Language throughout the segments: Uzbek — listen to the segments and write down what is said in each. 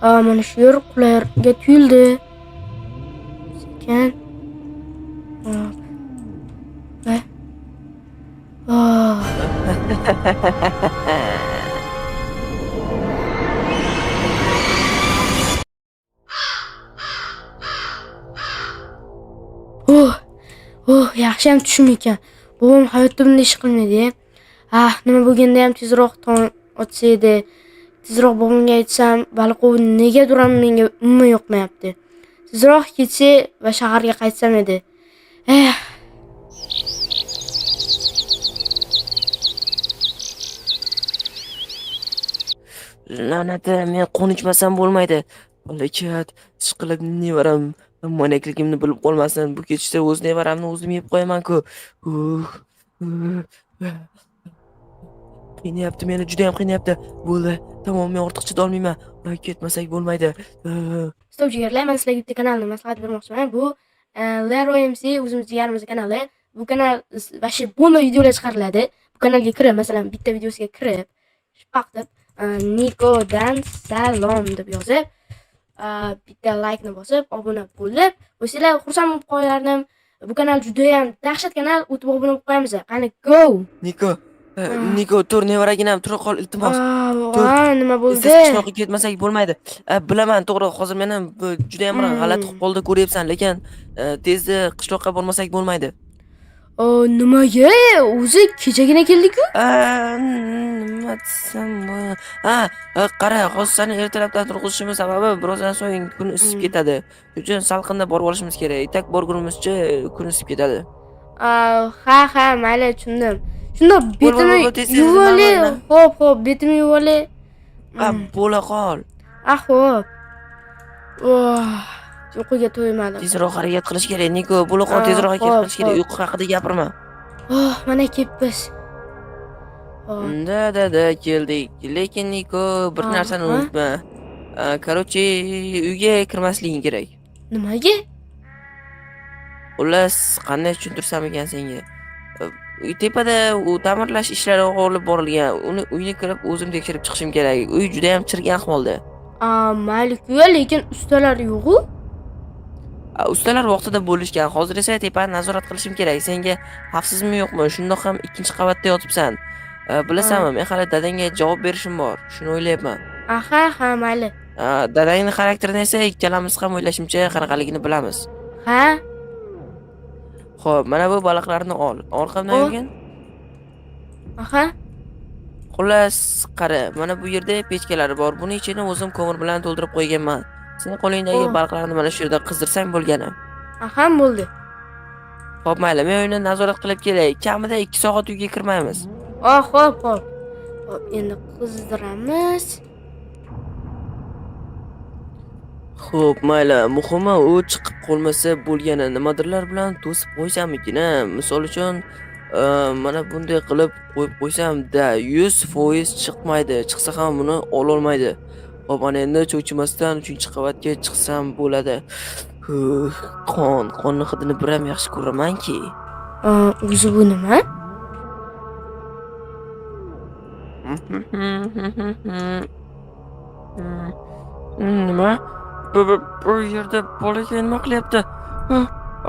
Mana shu yer qulayga tuyuldi. Sekin. Hop. Va. Oh. Yaxshiyam tushim ekan. Bobom hayotda bunday ish qilmaydi. Nima bo'lganda ham tezroq tong otsa edi. Tezroq bobomga aytsam, baliqov negadir ham menga umuman yoqmayapti. Tezroq ketsa va shaharga qaytsam edi. La'nati, men qon ichmasam bo'lmaydi. Balakat, ishqilib nevaram monakligimni bilib qolmasin. Bu ketishda o'z nevaramni o'zim yeb qo'yaman-ku. Qiynayapti meni, juda ham qiynayapti. Bo'ldi, tamom, men ortiq chidolmayman. Ketmasak bo'lmaydi. Stop jigarlar, men sizlarga bitta kanalni maslahat bermoqchiman. Bu Leroy MC o'zimizning yarimizning kanali. Bu kanal vashi bo'lma videolar chiqariladi. Bu kanalga kirib, masalan, bitta videosiga kirib, shpaq deb Nikodan salom deb yozib, bitta like ni bosib, obuna bo'lib, o'sizlar xursand bo'lib qolardim. Bu kanal juda ham dahshat kanal, o'tib obuna bo'lib qo'yamiz. Qani go. Niko, tur nevaraginam, tura qol, iltimos. Nima bo'ldi? Qishloqqa ketmasak bo'lmaydi. Bilaman, to'g'ri, hozir men ham juda ham g'alati holda ko'ryapsan, lekin tezda qishloqqa bormasak bo'lmaydi. Nimaga? O'zi kechagina keldik-ku. Nima desam bo'ladi? Qara, hozir seni ertalabdan turg'izishimiz sababi birozdan so'ng kun isib ketadi. Shuning uchun salqinda borib olishimiz kerak. Tak borgunimizcha kun isib ketadi. Ha, mayli, tushundim. Shunda betimni yuvoli. Xo'p, betimni yuvoli. Bo'la qol. Xo'p. Uyquga to'ymadim. Tezroq harakat qilish kerak, Niko. Bo'la qol, tezroq harakat qilish kerak. Uyqu haqida gapirma. Mana kelibmiz. Da keldik. Lekin Niko, bir narsani unutma. Короче, uyga kirmasliging kerak. Nimaga? Xullas, qanday tushuntirsam ekan senga? Tepada u ta'mirlash ishlari olib borilgan. Uni uyga kirib o'zim tekshirib chiqishim kerak. Uy juda ham chirgan ahvolda. Mayli-ku, lekin ustalar yo'q-ku. Ustalar vaqtida bo'lishgan. Hozir esa tepani nazorat qilishim kerak. Senga xavfsizmi yo'qmi? Shundoq ham ikkinchi qavatda yotibsan. Bilasanmi, men hali dadangga javob berishim bor. Shuni o'ylayapman. Ha, mayli. Dadangning xarakterini esa ikkalamiz ham o'ylashimcha qanaqaligini bilamiz. Ha? Xo'p, mana bu baliqlarni ol. Orqamdan yurgin. Xullas, qara, mana bu yerda pechkalar bor. Buni ichini o'zim ko'mir bilan to'ldirib qo'yganman. Sen qo'lingdagi baliqlarni mana shu yerda qizdirsang bo'lgani. Bo'ldi. Xo'p, mayli, men uyni nazorat qilib kelay. Kamida 2 soat uyga kirmaymiz. Xo'p. Endi qizdiramiz. Xo'p, mayli, muhimi u chiqib qolmasa bo'lgani, nimadirlar bilan to'sib qo'ysammikin. Misol uchun, mana bunday qilib qo'yib qo'ysam-da 100% chiqmaydi. Chiqsa ham buni ololmaydi. Xo'p, ana endi cho'chimasdan 3-qavatga chiqsam bo'ladi. Qonni hidini bir ham yaxshi ko'raman-ki. O'zi bu nima? Nima? Bu yerda bolakay nima qilyapti?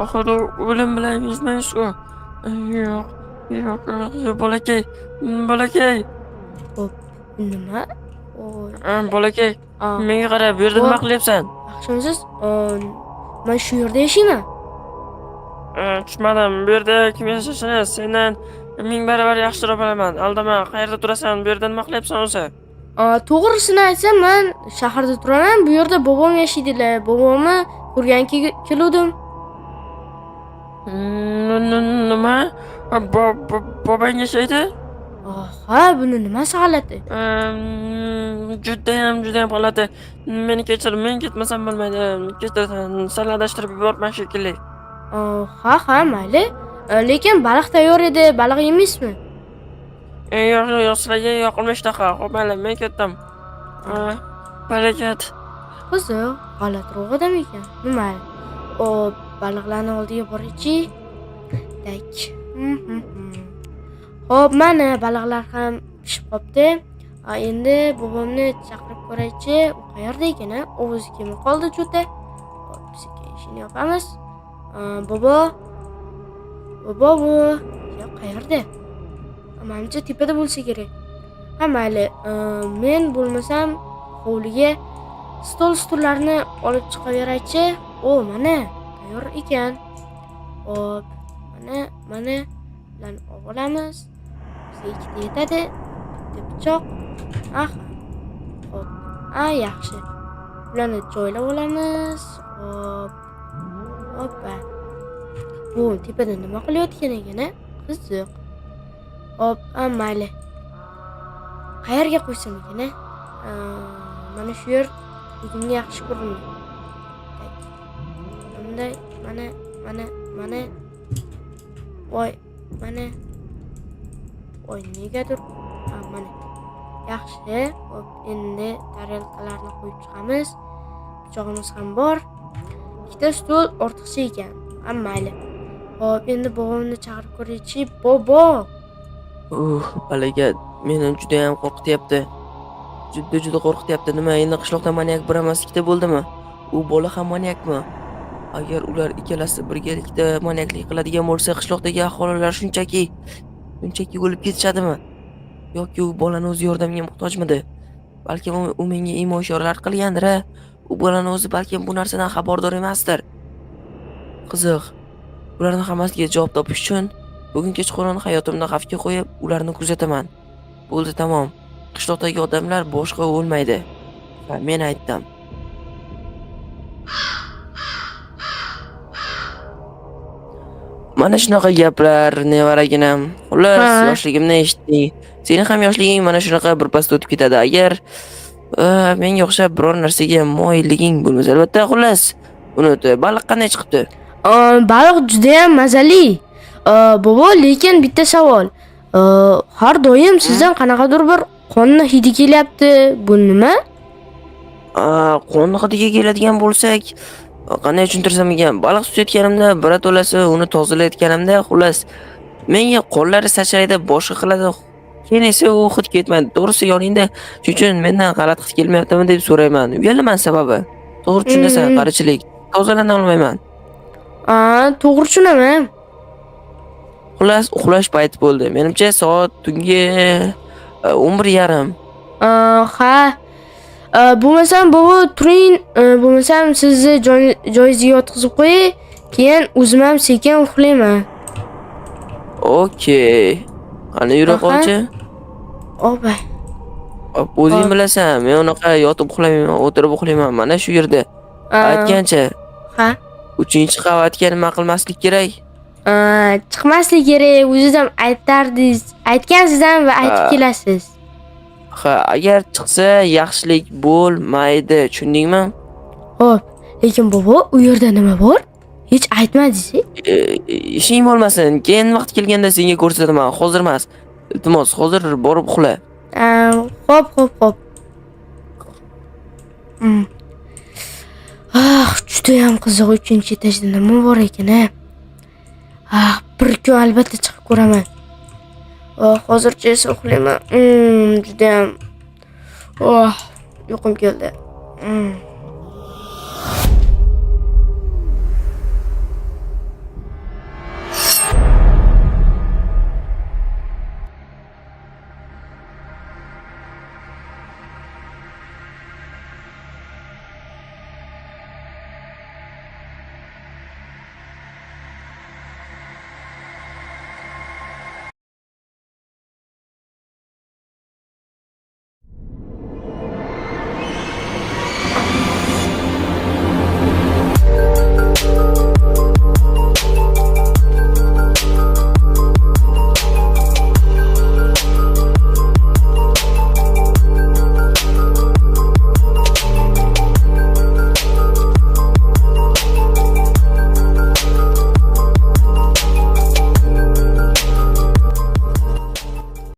Oxiri o'lim bilan yuzmaysiz-ku. Yo'q, bolakay. Xo'p, nima? Bolakay, menga qara, bu yerda nima qilyapsan? Yaxshimisiz? Men shu yerda yashayman. Tushmadim. Bu yerda kim yashashini sendan 1000 barobar yaxshiroq bilaman. Aldama, qayerda turasan? Bu yerda nima qilyapsan o'zi? To'g'risini aytsam, men shaharda turaman. Bu yerda bobom yashaydilar. Bobomni ko'rgan keldim. Nima? Bobong yashaydi? Buni nimasi g'alati? Juda ham g'alati. Meni kechir, men ketmasam bo'lmaydi. Kechirsan, sal adashtirib yuborman shekilli. Ha, mayli. Lekin baliq tayyor edi. Baliq yemaysizmi? Yo'q, sizlarga yoqilma ishtaha. Xo'p, mayli, men ketdim. Barakat. Qiziq, g'alatiroq odam ekan. Mayli. Baliqlarni oldiga boraychi. Tak. Xo'p, mana baliqlar ham pishib qopti. Endi bobomni chaqirib ko'raychi, u qayerda ekan? Ovozi kelmay qoldi cho'ta. Hop, sekin ishini yopamiz. Bobo. Bobo bu. Ya qayerda? Menimcha tepada bo'lsa kerak. Ha, mayli. Men bo'lmasam hovliga stullarni olib chiqaveraychi. O, mana tayyor ekan. Hop, mana bilan olamiz. Bizga ikkita yetadi. Bitta pichoq. Hop. Yaxshi. Bularni joylab olamiz. Hoppa. Bu tepada nima qilayotgan ekan? Qiziq. Hop, mayli. Qayerga qo'ysam ekan? Mana shu yer o'zimga yaxshi ko'rindi. Bunday mana. Voy, mana. Voy, negadir. Mana. Yaxshi. Hop, endi tarelkalarni qo'yib chiqamiz. Pichog'imiz ham bor. Ikkita stul ortiqcha ekan. Mayli. Hop, endi bobomni chaqirib ko'raychi. Bobo. Balaga meni juda ham qo'rqityapti. Juda qo'rqityapti. Nima, endi qishloqda maniyak biramaslikda bo'ldimi? U bola ham maniakmi? Agar ular ikkalasi birgalikda maniaklik qiladigan bo'lsa, qishloqdagi aholilar shunchaki o'lib ketishadimi? Yoki u bolani o'zi yordamga muhtojmidi? Balki u menga imo-ishoralar qilgandir. U bolani o'zi balki bu narsadan xabardor emasdir. Qiziq. Ularning hammasiga javob topish uchun bugun kechqurun hayotimni xavfga qo'yib, ularni kuzataman. Bo'ldi, tamom. Qishloqdagi odamlar boshqa o'lmaydi. Va men aytdim. Mana shunaqa gaplar nevaraginam. Xullas, yoshligimni eshitding. Seni ham yoshliging mana shunaqa birpasda o'tib ketadi. Agar menga o'xshab biror narsaga moyilliging bo'lmasa, albatta, xullas, unut. Baliq qanday chiqibdi? Baliq juda ham mazali. Bobo, lekin bitta savol. Har doim sizdan qanaqadir bir qonni hidi kelyapti. Bu nima? Qonni hidiga keladigan bo'lsak, qanday tushuntirsam ekan, baliq tutayotganimda birato'lasi uni tozalayotganimda, xullas, menga qo'llari sachraydi, boshqa qiladi. Keyin esa u hid ketmaydi. To'g'risi yoningda, shuning uchun mendan g'alati hid kelmayaptimi deb so'rayman. Uyalaman sababi. To'g'ri tushunasan, qarichilik. Tozalana olmayman. To'g'ri tushunaman. Xullas, uxlash payti bo'ldi. Menimcha soat tungi 11:30. Ha. Bo'lmasam bobo turing, bo'lmasam sizni joyingizga yotqizib qo'yay, keyin o'zim ham sekin uxlayman. Okey. Qani yura qolchi? Opa. O'zing bilasan, men unaqa yotib uxlayman, o'tirib uxlayman. Mana shu yerda. Aytgancha. Ha. 3-qavatga nima qilmaslik kerak? Chiqmaslik kerak. O'zingiz ham aytgansiz ham va aytib kelasiz. Ha, agar chiqsa yaxshilik bo'lmaydi, tushundingmi? Xo'p, lekin bobo, u yerda nima bor? Hech aytmadingiz? Ishing bo'lmasin, keyin vaqt kelganda senga ko'rsataman. Hozir emas. Iltimos, hozir borib uxla. Xo'p. Juda ham qiziq, 3-etajda nima bor ekan, bir kun albatta chiqib ko'raman. Hozircha esa uxlayman. Juda ham uyqum keldi.